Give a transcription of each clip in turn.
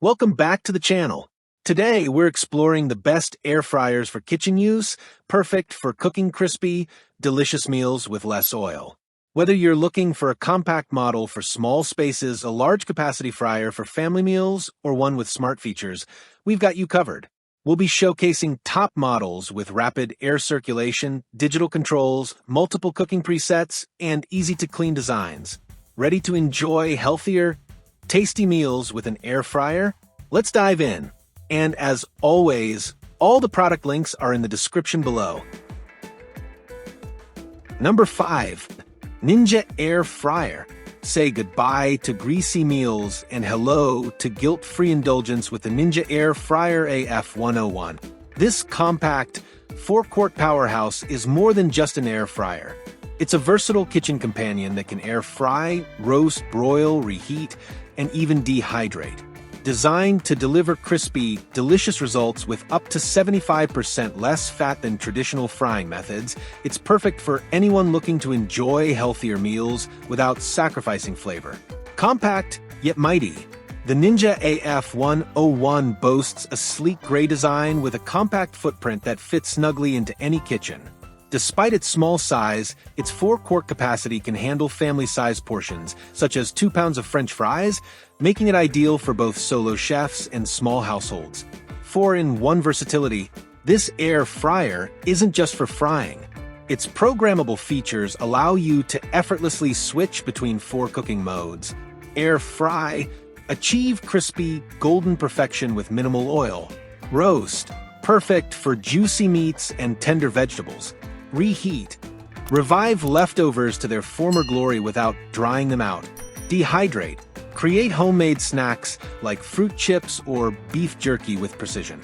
Welcome back to the channel. Today, we're exploring the best air fryers for kitchen use, perfect for cooking crispy, delicious meals with less oil. Whether you're looking for a compact model for small spaces, a large capacity fryer for family meals, or one with smart features, we've got you covered. We'll be showcasing top models with rapid air circulation, digital controls, multiple cooking presets, and easy-to-clean designs. Ready to enjoy healthier, tasty meals with an air fryer? Let's dive in. And as always, all the product links are in the description below. Number 5. Ninja Air Fryer. Say goodbye to greasy meals and hello to guilt-free indulgence with the Ninja Air Fryer AF101. This compact, 4-quart powerhouse is more than just an air fryer. It's a versatile kitchen companion that can air fry, roast, broil, reheat, and even dehydrate. Designed to deliver crispy, delicious results with up to 75% less fat than traditional frying methods, it's perfect for anyone looking to enjoy healthier meals without sacrificing flavor. Compact, yet mighty, the Ninja AF101 boasts a sleek gray design with a compact footprint that fits snugly into any kitchen. Despite its small size, its 4-quart capacity can handle family-sized portions, such as 2 pounds of French fries, making it ideal for both solo chefs and small households. 4-in-1 versatility, this air fryer isn't just for frying. Its programmable features allow you to effortlessly switch between 4 cooking modes. Air fry, achieve crispy, golden perfection with minimal oil. Roast, perfect for juicy meats and tender vegetables. Reheat, revive leftovers to their former glory without drying them out. Dehydrate, create homemade snacks like fruit chips or beef jerky with precision.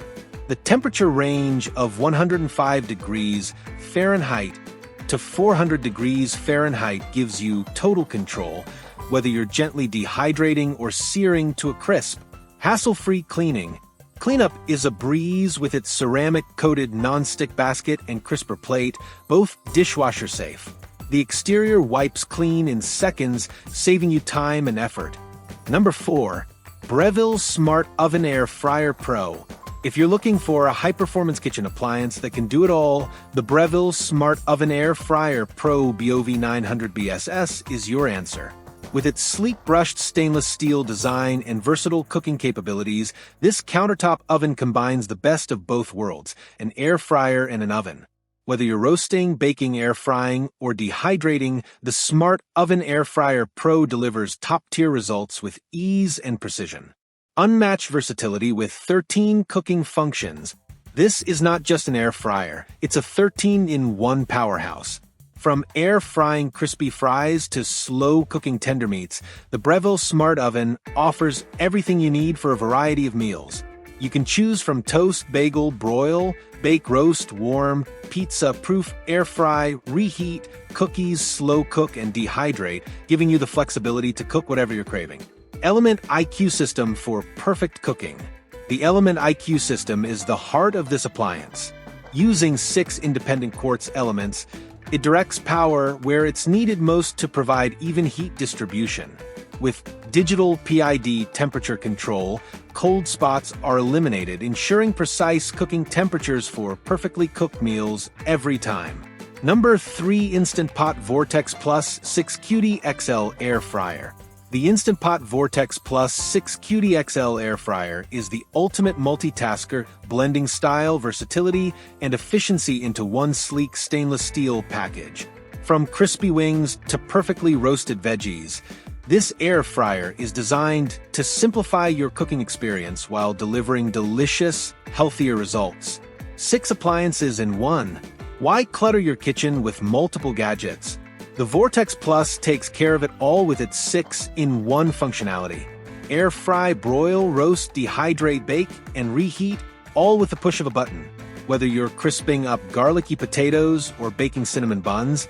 The temperature range of 105 degrees Fahrenheit to 400 degrees Fahrenheit gives you total control, whether you're gently dehydrating or searing to a crisp. Hassle-free cleaning. Cleanup is a breeze with its ceramic-coated non-stick basket and crisper plate, both dishwasher safe. The exterior wipes clean in seconds, saving you time and effort. Number 4. Breville Smart Oven Air Fryer Pro. If you're looking for a high-performance kitchen appliance that can do it all, the Breville Smart Oven Air Fryer Pro BOV900 BSS is your answer. With its sleek brushed stainless steel design and versatile cooking capabilities, this countertop oven combines the best of both worlds, an air fryer and an oven. Whether you're roasting, baking, air frying, or dehydrating, the Smart Oven Air Fryer Pro delivers top-tier results with ease and precision. Unmatched versatility with 13 cooking functions. This is not just an air fryer, it's a 13-in-1 powerhouse. From air-frying crispy fries to slow-cooking tender meats, the Breville Smart Oven offers everything you need for a variety of meals. You can choose from toast, bagel, broil, bake, roast, warm, pizza-proof, air-fry, reheat, cookies, slow-cook, and dehydrate, giving you the flexibility to cook whatever you're craving. Element IQ System for perfect cooking. The Element IQ System is the heart of this appliance. Using 6 independent quartz elements, it directs power where it's needed most to provide even heat distribution. With digital PID temperature control, cold spots are eliminated, ensuring precise cooking temperatures for perfectly cooked meals every time. Number 3. Instant Pot Vortex Plus 6QD XL Air Fryer. The Instant Pot Vortex Plus 6QD XL Air Fryer is the ultimate multitasker, blending style, versatility, and efficiency into one sleek stainless steel package. From crispy wings to perfectly roasted veggies, this air fryer is designed to simplify your cooking experience while delivering delicious, healthier results. 6 appliances in one. Why clutter your kitchen with multiple gadgets? The Vortex Plus takes care of it all with its 6-in-1 functionality. Air fry, broil, roast, dehydrate, bake, and reheat, all with the push of a button. Whether you're crisping up garlicky potatoes or baking cinnamon buns,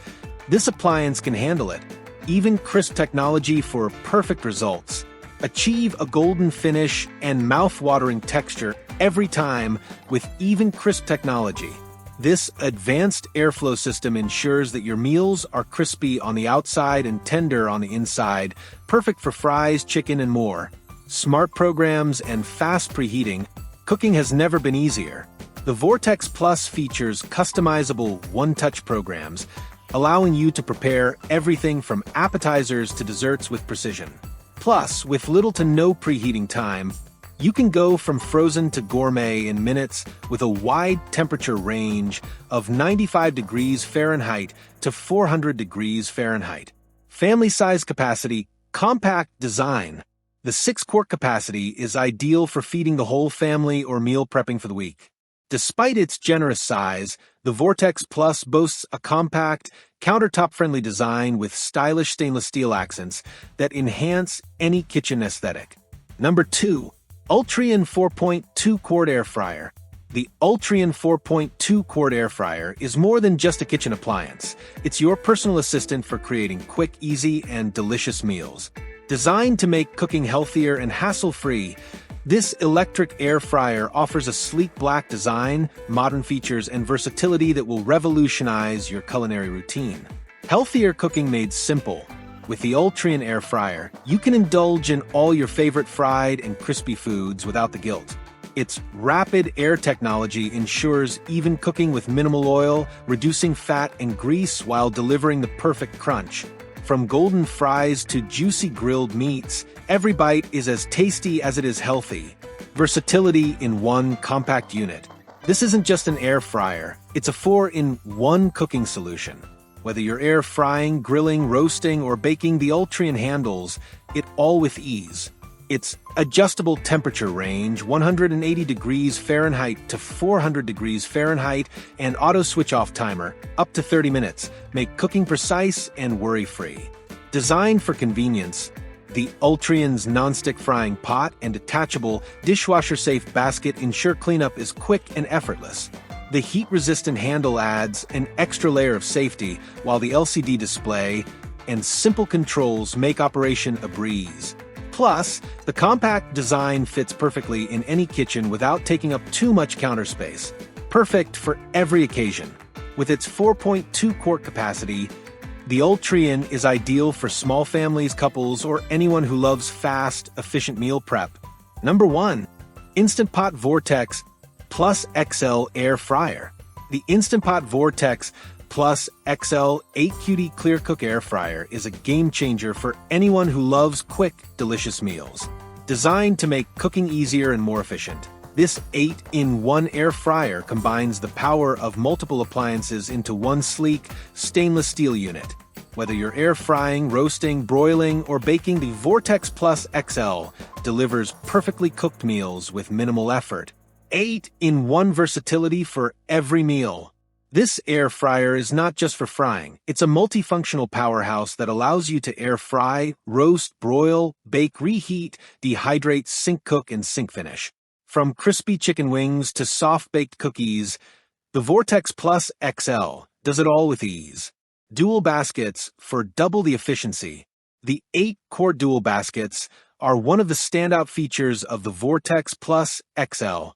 this appliance can handle it. Even crisp technology for perfect results. Achieve a golden finish and mouth-watering texture every time with even crisp technology. This advanced airflow system ensures that your meals are crispy on the outside and tender on the inside, perfect for fries, chicken, and more. smart programs, and fast preheating, cooking has never been easier. The Vortex Plus features customizable one-touch programs, allowing you to prepare everything from appetizers to desserts with precision. Plus, with little to no preheating time, you can go from frozen to gourmet in minutes with a wide temperature range of 95 degrees Fahrenheit to 400 degrees Fahrenheit. Family size capacity, compact design. The 6-quart capacity is ideal for feeding the whole family or meal prepping for the week. Despite its generous size, the Vortex Plus boasts a compact, countertop-friendly design with stylish stainless steel accents that enhance any kitchen aesthetic. Number 2. Ultrean 4.2-quart Air Fryer. The Ultrean 4.2-quart Air Fryer is more than just a kitchen appliance. It's your personal assistant for creating quick, easy, and delicious meals. Designed to make cooking healthier and hassle-free, this electric air fryer offers a sleek black design, modern features, and versatility that will revolutionize your culinary routine. Healthier cooking made simple. With the Ultrean Air Fryer, you can indulge in all your favorite fried and crispy foods without the guilt. Its rapid air technology ensures even cooking with minimal oil, reducing fat and grease while delivering the perfect crunch. From golden fries to juicy grilled meats, every bite is as tasty as it is healthy. Versatility in one compact unit. This isn't just an air fryer, it's a 4-in-1 cooking solution. Whether you're air frying, grilling, roasting, or baking, the Ultrean handles it all with ease. Its adjustable temperature range, 180 degrees Fahrenheit to 400 degrees Fahrenheit, and auto switch-off timer, up to 30 minutes, make cooking precise and worry-free. Designed for convenience, the Ultrean's nonstick frying pot and detachable, dishwasher-safe basket ensure cleanup is quick and effortless. The heat-resistant handle adds an extra layer of safety, while the LCD display and simple controls make operation a breeze. Plus, the compact design fits perfectly in any kitchen without taking up too much counter space. Perfect for every occasion. With its 4.2-quart capacity, the Ultrean is ideal for small families, couples, or anyone who loves fast, efficient meal prep. Number 1. Instant Pot Vortex Plus XL Air Fryer. The Instant Pot Vortex Plus XL 8QD Clear Cook Air Fryer is a game changer for anyone who loves quick, delicious meals. Designed to make cooking easier and more efficient, this 8-in-1 air fryer combines the power of multiple appliances into one sleek, stainless steel unit. Whether you're air frying, roasting, broiling, or baking, the Vortex Plus XL delivers perfectly cooked meals with minimal effort. 8-in-1 versatility for every meal. This air fryer is not just for frying, it's a multifunctional powerhouse that allows you to air fry, roast, broil, bake, reheat, dehydrate, sync cook, and sync finish. From crispy chicken wings to soft-baked cookies, the Vortex Plus XL does it all with ease. Dual baskets for double the efficiency. The 8-quart dual baskets are one of the standout features of the Vortex Plus XL.